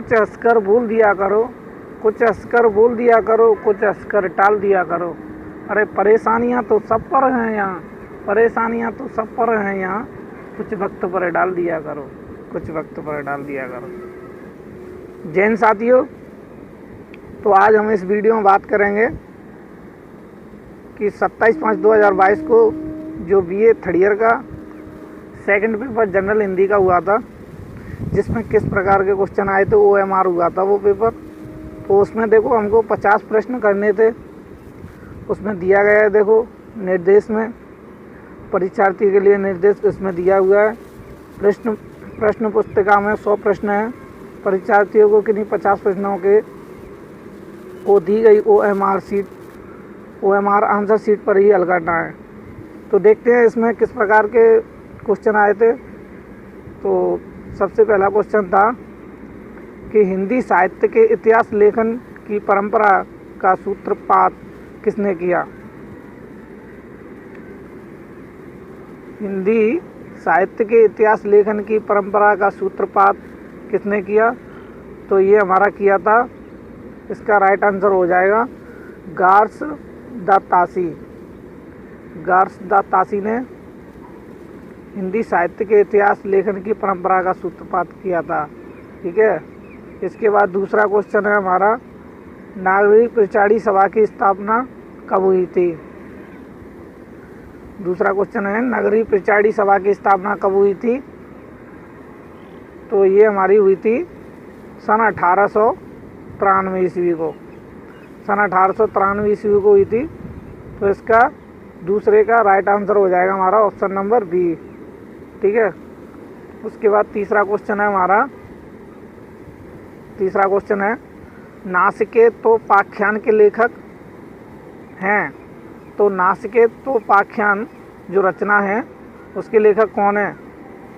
कुछ हंसकर बोल दिया करो, कुछ हंसकर बोल दिया करो, कुछ हंसकर टाल दिया करो। अरे परेशानियां तो सब पर हैं यहाँ, परेशानियां तो सब पर हैं यहाँ, कुछ वक्त पर डाल दिया करो, कुछ वक्त पर डाल दिया करो। जैन साथियों, तो आज हम इस वीडियो में बात करेंगे कि 27/5/2022 को जो बीए थर्ड ईयर का सेकंड पेपर जनरल हिंदी का हुआ था, जिसमें किस प्रकार के क्वेश्चन आए थे, OMR हुआ था वो पेपर। तो उसमें देखो हमको 50 प्रश्न करने थे। उसमें दिया गया है, देखो निर्देश में परीक्षार्थी के लिए निर्देश इसमें दिया हुआ है। प्रश्न पुस्तिका में 100 प्रश्न हैं। परीक्षार्थियों को किन्हीं 50 प्रश्नों को दी गई OMR आंसर शीट पर ही हल करना है। तो देखते हैं इसमें किस प्रकार के क्वेश्चन आए थे। तो सबसे पहला क्वेश्चन था कि हिंदी साहित्य के इतिहास लेखन की परंपरा का सूत्रपात किसने किया। हिंदी साहित्य के इतिहास लेखन की परंपरा का सूत्रपात किसने किया, तो ये हमारा किया था। इसका राइट आंसर हो जाएगा गार्स द तासी। गार्स द तासी ने हिंदी साहित्य के इतिहास लेखन की परंपरा का सूत्रपात किया था। ठीक है। इसके बाद दूसरा क्वेश्चन है हमारा, नागरिक परिचाड़ी सभा की स्थापना कब हुई थी। दूसरा क्वेश्चन है, नगरीय परिचाड़ी सभा की स्थापना कब हुई थी। तो ये हमारी हुई थी सन 1893 ईस्वी को। सन 1893 ईस्वी को हुई थी। तो इसका दूसरे का राइट आंसर हो जाएगा हमारा ऑप्शन नंबर बी। ठीक है। उसके बाद तीसरा क्वेश्चन है हमारा, तीसरा क्वेश्चन है, नासिकेतोपाख्यान के लेखक हैं। तो नासिकेतोपाख्यान जो रचना है उसके लेखक कौन है।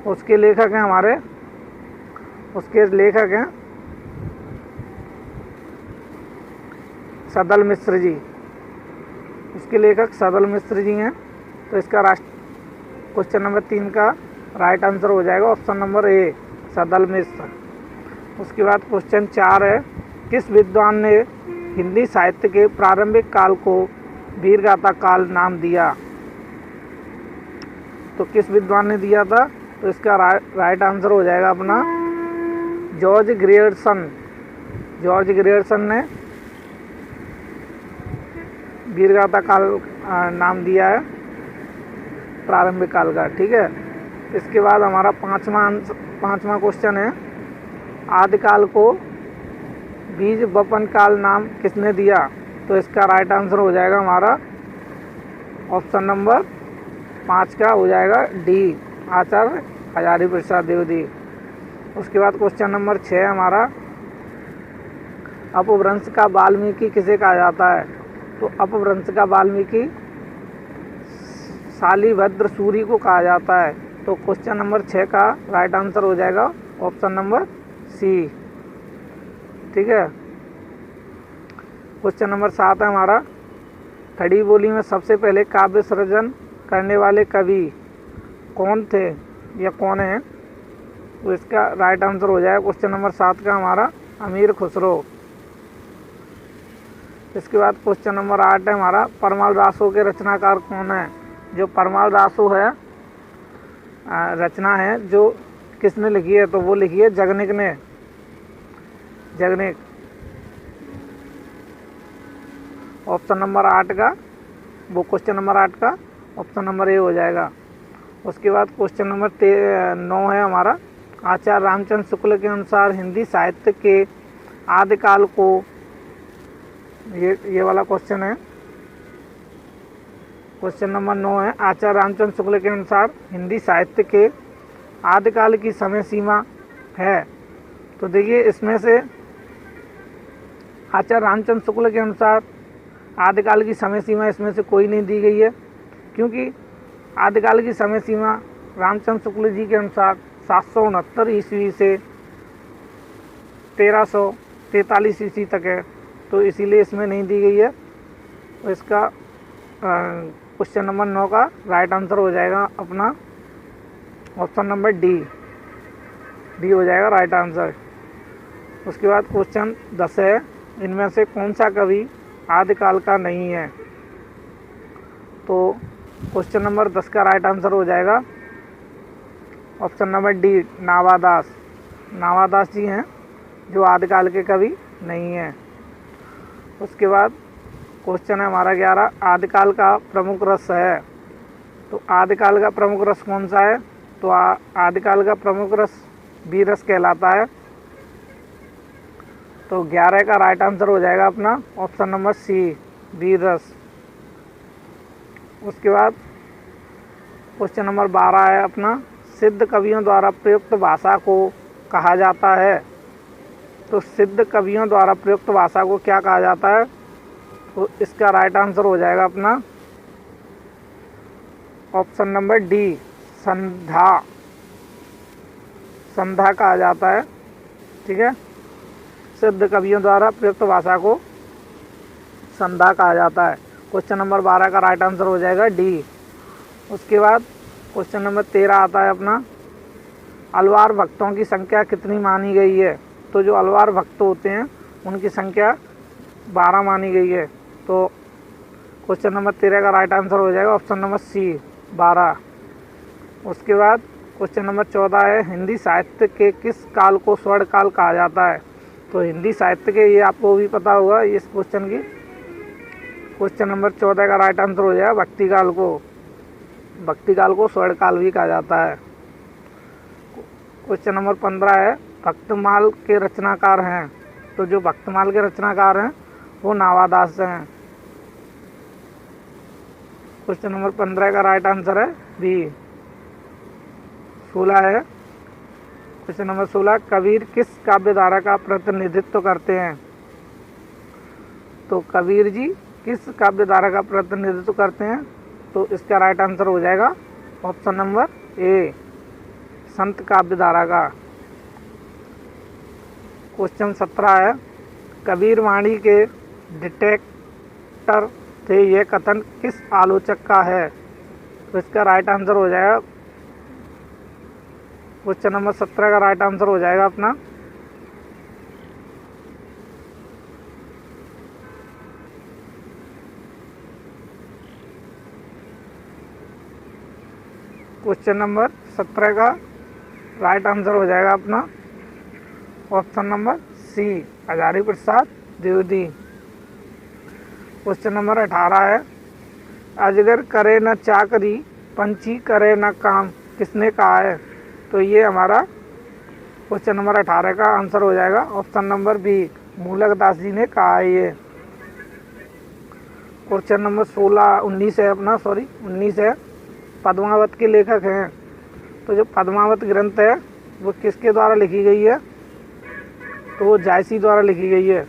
उसके लेखक हैं हमारे, उसके लेखक हैं सदल मिश्र जी। उसके लेखक सदल मिश्र जी हैं। तो इसका क्वेश्चन नंबर 3 का राइट आंसर हो जाएगा ऑप्शन नंबर ए, सदल मिश्र। उसके बाद क्वेश्चन 4 है, किस विद्वान ने हिंदी साहित्य के प्रारंभिक काल को वीरगाथा काल नाम दिया। तो किस विद्वान ने दिया था, तो इसका राइट आंसर हो जाएगा अपना जॉर्ज ग्रियर्सन। जॉर्ज ग्रियर्सन ने वीरगाथा काल नाम दिया है प्रारंभिक काल का। ठीक है। इसके बाद हमारा पांचवा क्वेश्चन है, आदिकाल को बीज बपन काल नाम किसने दिया। तो इसका राइट आंसर हो जाएगा हमारा ऑप्शन नंबर 5 का हो जाएगा डी, आचार्य हजारी प्रसाद द्विवेदी। उसके बाद क्वेश्चन नंबर 6 हमारा, अपभ्रंश का वाल्मीकि किसे कहा जाता है। तो अपभ्रंश का वाल्मीकि शालिभद्र सूरी को कहा जाता है। तो क्वेश्चन नंबर 6 का राइट आंसर हो जाएगा ऑप्शन नंबर सी। ठीक है। क्वेश्चन नंबर 7 है हमारा, खड़ी बोली में सबसे पहले काव्य सृजन करने वाले कवि कौन थे या कौन है। तो इसका राइट आंसर हो जाएगा क्वेश्चन नंबर 7 का हमारा अमीर खुसरो। इसके बाद क्वेश्चन नंबर 8 है हमारा, परमाल रासो के रचनाकार कौन है। जो परमाल रासो है रचना है जो किसने लिखी है, तो वो लिखी है जगनिक ने। जगनिक। ऑप्शन नंबर 8 का, वो क्वेश्चन नंबर 8 का ऑप्शन नंबर ए हो जाएगा। उसके बाद क्वेश्चन नंबर 9 है हमारा, आचार्य रामचंद्र शुक्ल के अनुसार हिंदी साहित्य के आदिकाल को, ये वाला क्वेश्चन है। क्वेश्चन नंबर 9 है, आचार्य रामचंद्र शुक्ल के अनुसार हिंदी साहित्य के आदिकाल की समय सीमा है। तो देखिए इसमें से आचार्य रामचंद्र शुक्ल के अनुसार आदिकाल की समय सीमा इसमें से कोई नहीं दी गई है, क्योंकि आदिकाल की समय सीमा रामचंद्र शुक्ल जी के अनुसार 769 ईस्वी से 1343 ईस्वी तक है। तो इसीलिए इसमें नहीं दी गई है। तो इसका क्वेश्चन नंबर 9 का राइट आंसर हो जाएगा अपना ऑप्शन नंबर डी हो जाएगा राइट आंसर। उसके बाद क्वेश्चन 10 है, इनमें से कौन सा कवि आदिकाल का नहीं है। तो क्वेश्चन नंबर 10 का राइट आंसर हो जाएगा option number D, Navadas. Navadas जी हैं जो आदिकाल के कवि नहीं हैं। उसके बाद क्वेश्चन है हमारा 11, आदिकाल का प्रमुख रस है। तो आदिकाल का प्रमुख रस कौन सा है। तो आदिकाल का प्रमुख रस बीरस कहलाता है। तो 11 का राइट आंसर हो जाएगा अपना ऑप्शन नंबर सी, बीरस। उसके बाद क्वेश्चन नंबर 12 है अपना, सिद्ध कवियों द्वारा प्रयुक्त भाषा को कहा जाता है। तो सिद्ध कवियों द्वारा प्रयुक्त भाषा को क्या कहा जाता है। तो इसका राइट आंसर हो जाएगा अपना ऑप्शन नंबर डी, संधा। संधा कहा जाता है। ठीक है, सिद्ध कवियों द्वारा प्रयुक्त भाषा को संधा कहा जाता है। क्वेश्चन नंबर 12 का राइट आंसर हो जाएगा डी। उसके बाद क्वेश्चन नंबर 13 आता है अपना, अलवार भक्तों की संख्या कितनी मानी गई है। तो जो अलवार भक्त होते हैं उनकी संख्या 12 मानी गई है। तो क्वेश्चन नंबर 13 का राइट आंसर हो जाएगा ऑप्शन नंबर सी, 12। उसके बाद क्वेश्चन नंबर 14 है, हिंदी साहित्य के किस काल को स्वर्ण काल कहा जाता है। तो हिंदी साहित्य के, ये आपको भी पता होगा इस क्वेश्चन की। क्वेश्चन नंबर 14 का राइट आंसर हो जाएगा भक्ति काल को। भक्ति काल को स्वर्ण काल भी कहा जाता है। क्वेश्चन नंबर 15 है, भक्तमाल के रचनाकार हैं। तो जो भक्तमाल के रचनाकार हैं वो नावादास हैं। क्वेश्चन नंबर 15 का राइट आंसर है बी। 16 है, क्वेश्चन नंबर 16, कबीर किस काव्य धारा का प्रतिनिधित्व करते हैं। तो कबीर जी किस काव्य धारा का प्रतिनिधित्व करते हैं। तो इसका राइट आंसर हो जाएगा ऑप्शन नंबर ए, संत काव्य धारा का। क्वेश्चन 17 है, कबीर वाणी के डिटेक्टर थे, यह कथन किस आलोचक का है। तो इसका राइट आंसर हो जाएगा क्वेश्चन नंबर 17 का राइट आंसर हो जाएगा अपना क्वेश्चन नंबर 17 का राइट आंसर हो जाएगा अपना ऑप्शन नंबर सी, हजारी प्रसाद द्विवेदी। क्वेश्चन नंबर 18 है, अजगर करे न चाकरी, पंछी करे न काम, किसने कहा है। तो ये हमारा क्वेश्चन नंबर 18 का आंसर हो जाएगा ऑप्शन नंबर बी, मूलक दास जी ने कहा है ये। क्वेश्चन नंबर 19 है अपना, 19 है, पद्मावत के लेखक हैं। तो जो पद्मावत ग्रंथ है वो किसके द्वारा लिखी गई है। तो वो जायसी द्वारा लिखी गई है।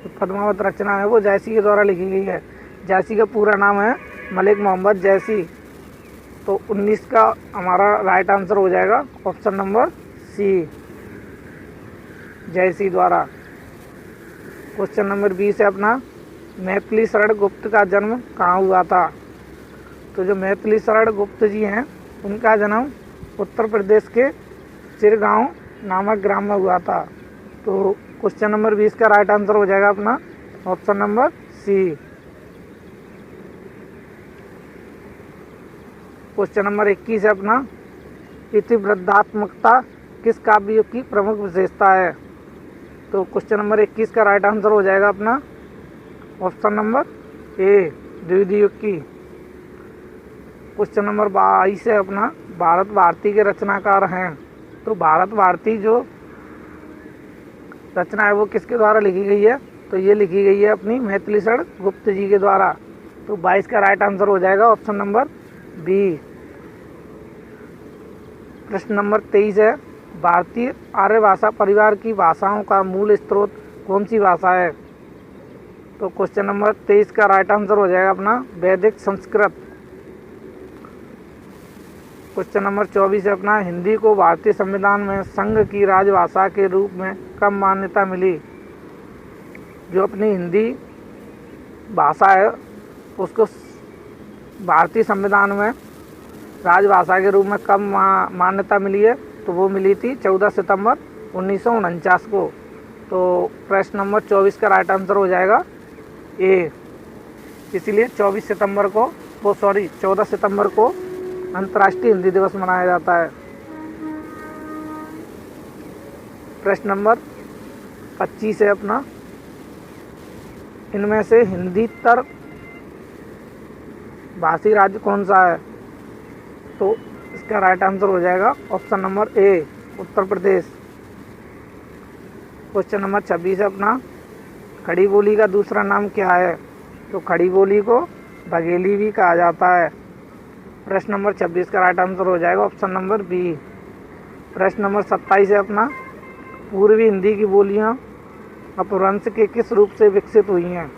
तो पद्मावत रचना है वो जायसी के द्वारा लिखी गई है। जायसी का पूरा नाम है मलिक मोहम्मद जायसी। तो 19 का हमारा राइट आंसर हो जाएगा ऑप्शन नंबर सी, जायसी द्वारा। क्वेश्चन नंबर 20 है अपना, मैथिली शरण गुप्त का जन्म कहाँ हुआ था। तो जो मैथिली शरण गुप्त जी हैं उनका जन्म उत्तर प्रदेश के चिरगांव नामक ग्राम में हुआ था। तो क्वेश्चन नंबर 20 का राइट आंसर हो जाएगा अपना option number C. Question number 21 है अपना, इतिवृद्धात्मकता किस काव्य युग की प्रमुख विशेषता है। तो क्वेश्चन नंबर 21 का राइट आंसर हो जाएगा अपना ऑप्शन नंबर ए, द्विवेदी युग की। क्वेश्चन नंबर 22 है अपना, भारत भारती के रचनाकार हैं। तो भारत भारती जो रचना है वो किसके द्वारा लिखी गई है। तो ये लिखी गई है अपनी मैथिली शरण गुप्त जी के द्वारा। तो 22 का राइट आंसर हो जाएगा ऑप्शन नंबर बी। प्रश्न नंबर 23 है, भारतीय आर्य भाषा परिवार की भाषाओं का मूल स्रोत कौन सी भाषा है। तो क्वेश्चन नंबर 23 का राइट आंसर हो जाएगा अपना वैदिक संस्कृत। क्वेश्चन नंबर 24 है अपना, हिंदी को भारतीय संविधान में संघ की राजभाषा के रूप में कब मान्यता मिली। जो अपनी हिंदी भाषा है उसको भारतीय संविधान में राजभाषा के रूप में कब मान्यता मिली है। तो वो मिली थी 14 सितंबर 1949 को। तो प्रश्न नंबर 24 का राइट आंसर हो जाएगा ए। इसीलिए 14 सितंबर को अंतर्राष्ट्रीय हिंदी दिवस मनाया जाता है। प्रश्न नंबर 25 है अपना, इनमें से हिंदीतर भाषी राज्य कौन सा है? तो इसका राइट आंसर हो जाएगा option number A, Uttar Pradesh. Question number 26 है अपना, खड़ी बोली का दूसरा नाम क्या है? तो खड़ी बोली को बघेली भी कहा जाता है। प्रश्न नंबर 26 का राइट आंसर हो जाएगा ऑप्शन नंबर बी। प्रश्न नंबर 27 है अपना, पूर्वी हिंदी की बोलियां अपभ्रंश के किस रूप से विकसित हुई हैं?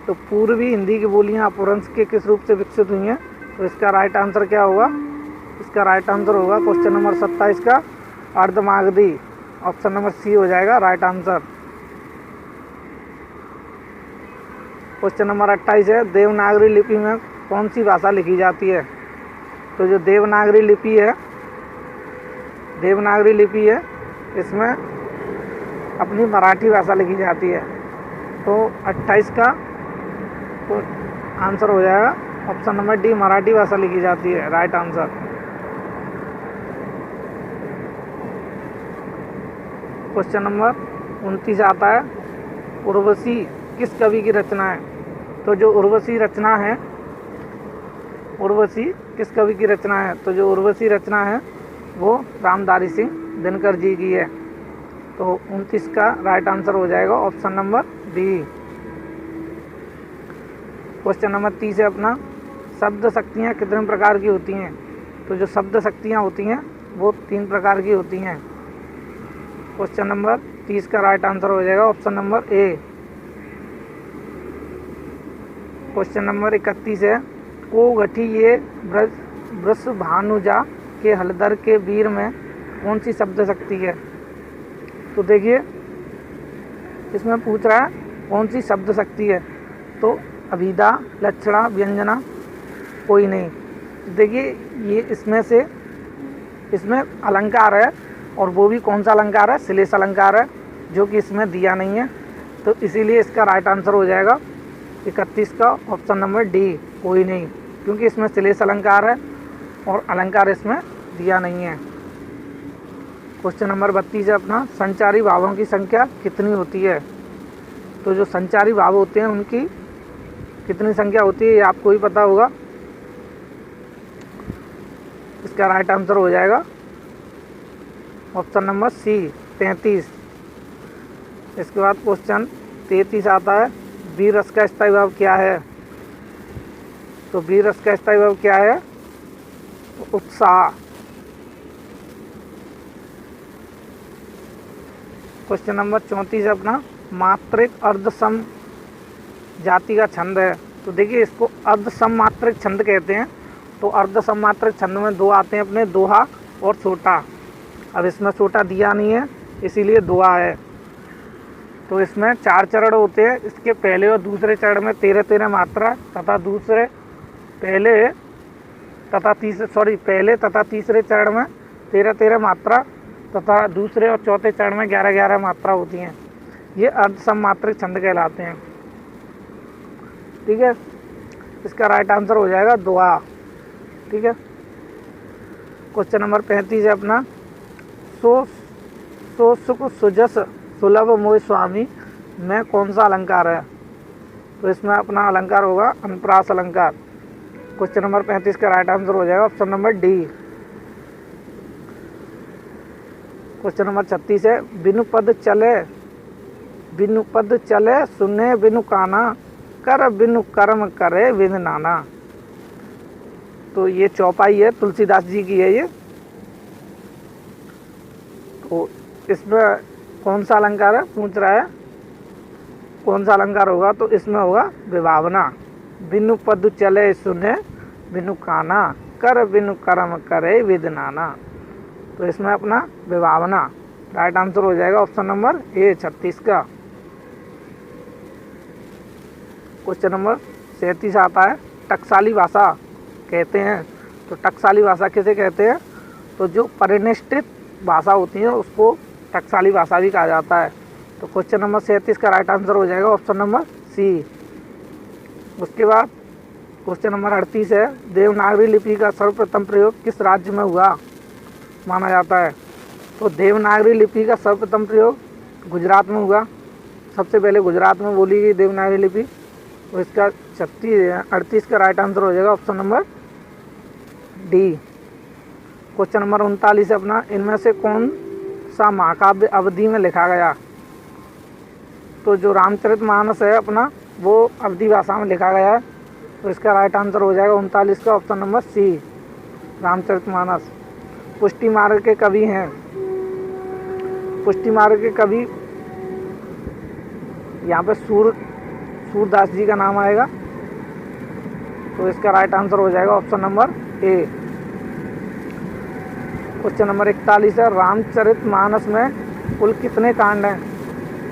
तो पूर्वी हिंदी की बोलियां अपभ्रंश के किस रूप से विकसित हुई हैं? तो इसका राइट आंसर क्या होगा? इसका राइट आंसर होगा क्वेश्चन नंबर 27 का अर्धमागधी। ऑप्शन नंबर सी हो जाएगा राइट आंसर। क्वेश्चन नंबर 28 है, देवनागरी लिपि में कौन सी भाषा लिखी जाती है? तो जो देवनागरी लिपि है इसमें अपनी मराठी भाषा लिखी जाती है। तो 28 का तो आंसर हो जाएगा ऑप्शन नंबर डी, मराठी भाषा लिखी जाती है, राइट आंसर। क्वेश्चन नंबर 29 आता है, उर्वशी किस कवि की रचना है? तो जो उर्वशी रचना है, उर्वशी किस कवि की रचना है? तो जो उर्वशी रचना है वो रामधारी सिंह दिनकर जी की है। तो 29 का राइट आंसर हो जाएगा option number B. Question number 30 है अपना, शब्द शक्तियाँ कितने प्रकार की होती हैं? तो जो शब्द शक्तियाँ होती हैं वो 3 प्रकार की होती हैं। क्वेश्चन नंबर 30 का राइट आंसर हो जाएगा option number A. Question number 31 है, को घटी ये वृष भानुजा के हलधर के वीर में कौन सी शब्द शक्ति है? तो देखिए इसमें पूछ रहा है कौन सी शब्द शक्ति है। तो अभिधा, लक्षणा, व्यंजना, कोई नहीं। देखिए ये इसमें अलंकार है, और वो भी कौन सा अलंकार है? श्लेष अलंकार है, जो कि इसमें दिया नहीं है। तो इसीलिए इसका राइट आंसर हो जाएगा 31 का ऑप्शन नंबर डी, कोई नहीं, क्योंकि इसमें श्लेष अलंकार है और अलंकार इसमें दिया नहीं है। क्वेश्चन नंबर 32 है अपना, संचारी भावों की संख्या कितनी होती है? तो जो संचारी भाव होते हैं उनकी कितनी संख्या होती है ये आपको ही पता होगा। इसका राइट आंसर हो जाएगा ऑप्शन नंबर सी, 33। इसके बाद क्वेश्चन 33 आता है, वीर रस का स्थायी भाव क्या है? तो वीर रस का स्थायी भाव क्या है? उत्साह। क्वेश्चन नंबर 34 अपना, मात्रिक अर्धसम जाति का छंद है। तो देखिए इसको अर्धसम मात्रिक छंद कहते हैं। तो अर्धसम मात्रिक छंद में 2 आते हैं अपने, दोहा और छोटा। अब इसमें छोटा दिया नहीं है इसीलिए दोहा है। तो इसमें 4 चरण होते हैं, इसके पहले और दूसरे चरण में 13-13 मात्रा तथा पहले तथा तीसरे चरण में 13-13 मात्रा तथा दूसरे और चौथे चरण में 11-11 मात्रा होती हैं। ये अर्धसम मात्रिक छंद कहलाते हैं। ठीक है, इसका राइट आंसर हो जाएगा दोहा। ठीक है, क्वेश्चन नंबर 35 है अपना, सो सुख सुजस सुलभ मोह स्वामी में कौन सा अलंकार है? तो इसमें अपना अलंकार होगा अनुप्रास अलंकार। क्वेश्चन नंबर 35 का राइट आंसर हो जाएगा option number D. Question number 36 है, बिनु पद चले सुने बिनु काना, कर बिनु कर्म करे विद नाना। तो ये चौपाई है, तुलसीदास जी की है ये। तो इसमें कौन सा अलंकार है पूछ रहा है, कौन सा अलंकार होगा? तो इसमें होगा विभावना। बिनु पद चले सुने बिनु काना, कर बिनु कर्म करे विद नाना। तो इसमें अपना विभावना राइट आंसर हो जाएगा ऑप्शन नंबर ए, 36 का। क्वेश्चन नंबर 37 आता है, टकसाली भाषा कहते हैं। तो टकसाली भाषा किसे कहते हैं? तो जो परिनिष्ठित भाषा होती है उसको टकसाली भाषा भी कहा जाता है। तो क्वेश्चन नंबर 37 का राइट आंसर हो जाएगा ऑप्शन नंबर सी। उसके बाद क्वेश्चन नंबर 38 है, देवनागरी लिपि का सर्वप्रथम प्रयोग किस राज्य में हुआ माना जाता है? तो देवनागरी लिपि का सर्वप्रथम प्रयोग गुजरात में हुआ। सबसे पहले गुजरात में बोली गई देवनागरी लिपि। तो इसका 38 का राइट आंसर हो जाएगा option number D. Question number 39 है अपना, इनमें से कौन सा महाकाव्य अवधि में लिखा गया? तो जो रामचरितमानस है अपना वो अवधी भाषा में लिखा गया है। तो इसका राइट आंसर हो जाएगा 39 का ऑप्शन नंबर सी, रामचरितमानस। पुष्टि मार्ग के कवि हैं, पुष्टि मार्ग के कवि यहाँ पे सूरदास जी का नाम आएगा। तो इसका राइट आंसर हो जाएगा option number A. Question number 41 है, रामचरितमानस में कुल कितने कांड हैं?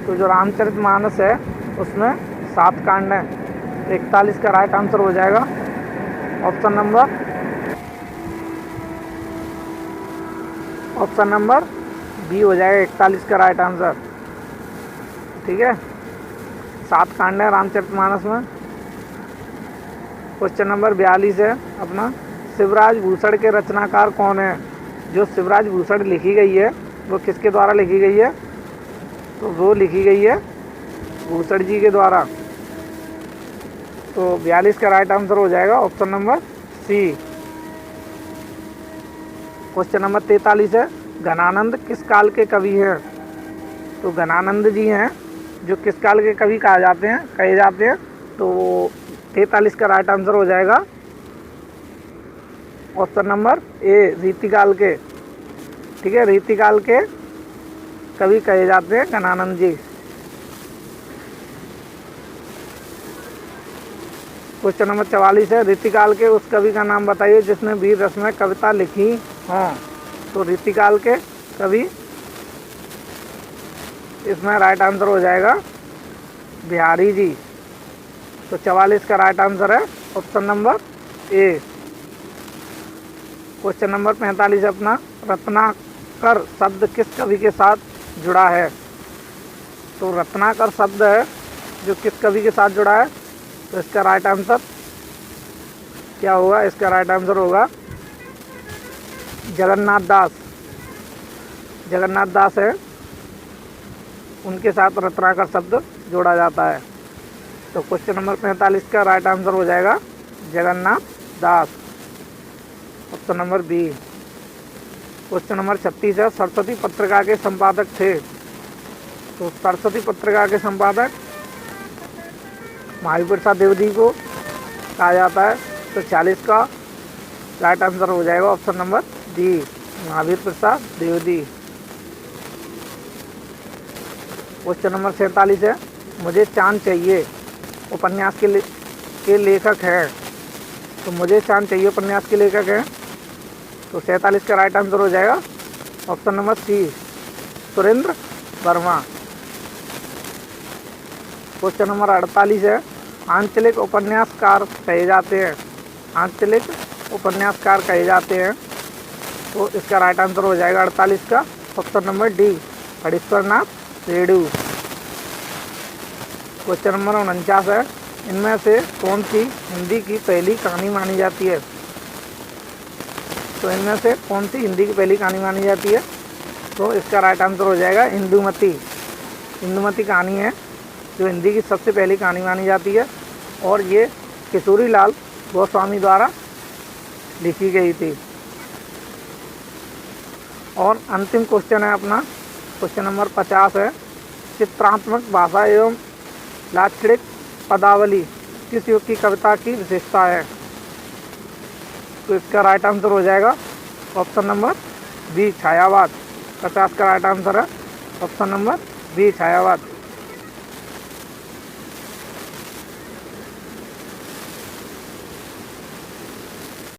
तो जो रामचरितमानस है उसमें 7 कांड हैं। 41 का राइट आंसर हो जाएगा ऑप्शन नंबर बी हो जाएगा 41 का राइट आंसर। ठीक है, 7 कांड है रामचरितमानस में। क्वेश्चन नंबर 42 है अपना, शिवराज भूषण के रचनाकार कौन है? जो शिवराज भूषण लिखी गई है वो किसके द्वारा लिखी गई है? तो वो लिखी गई है भूषण जी के द्वारा। तो 42 का राइट आंसर हो जाएगा option number C. Question number 43 है, घनानंद किस काल के कवि हैं? तो घनानंद जी हैं जो किस काल के कवि कहे जाते हैं। तो 43 का राइट आंसर हो जाएगा ऑप्शन नंबर ए, रीतिकाल के। ठीक है, रीतिकाल के कवि कहे जाते हैं घनानंद जी। क्वेश्चन नंबर 44 है, रीतिकाल के उस कवि का नाम बताइए जिसने वीर रस में कविता लिखी हो। तो रीतिकाल के कवि, इसमें राइट आंसर हो जाएगा बिहारी जी। तो 44 का राइट आंसर है option number A. Question number 45 अपना, रत्नाकर शब्द किस कवि के साथ जुड़ा है? तो रत्नाकर शब्द है जो किस कवि के साथ जुड़ा है? तो इसका राइट आंसर क्या होगा? इसका राइट आंसर होगा जगन्नाथ दास। जगन्नाथ दास है, उनके साथ रत्नाकर शब्द जोड़ा जाता है। तो क्वेश्चन नंबर 45 का राइट आंसर हो जाएगा Jagannath Das, option number B. Question number 36 है, सरस्वती पत्रिका के संपादक थे। तो सरस्वती पत्रिका के संपादक महावीर प्रसाद द्विवेदी को कहा जाता है। तो 40 का राइट आंसर हो जाएगा option number D, Mahavir Prasad Dwivedi. Question number 47 है, मुझे चांद चाहिए उपन्यास के लेखक हैं। तो मुझे चांद चाहिए उपन्यास के लेखक हैं। तो 47 का राइट आंसर हो जाएगा option number C, Surendra Verma. Question number 48 है, आंचलिक उपन्यासकार कहे जाते हैं। आंचलिक उपन्यासकार कहे जाते हैं। तो इसका राइट आंसर हो जाएगा 48 का option number D, Harishwar Nath Renu. Question number 49 है, इनमें से कौन सी हिंदी की पहली कहानी मानी जाती है? तो इनमें से कौन सी हिंदी की पहली कहानी मानी जाती है? तो इसका राइट आंसर हो जाएगा इंदुमती। इंदुमती कहानी है जो हिंदी की सबसे पहली कहानी मानी जाती है और ये किशोरी लाल गोस्वामी द्वारा लिखी गई थी। और अंतिम क्वेश्चन है अपना, क्वेश्चन नंबर 50 है, चित्रात्मक भाषा एवं लाक्षणिक पदावली किस युग की कविता की विशेषता है? तो इसका राइट आंसर हो जाएगा ऑप्शन नंबर बी, छायावाद। 50 का राइट आंसर है ऑप्शन नंबर बी, छायावाद।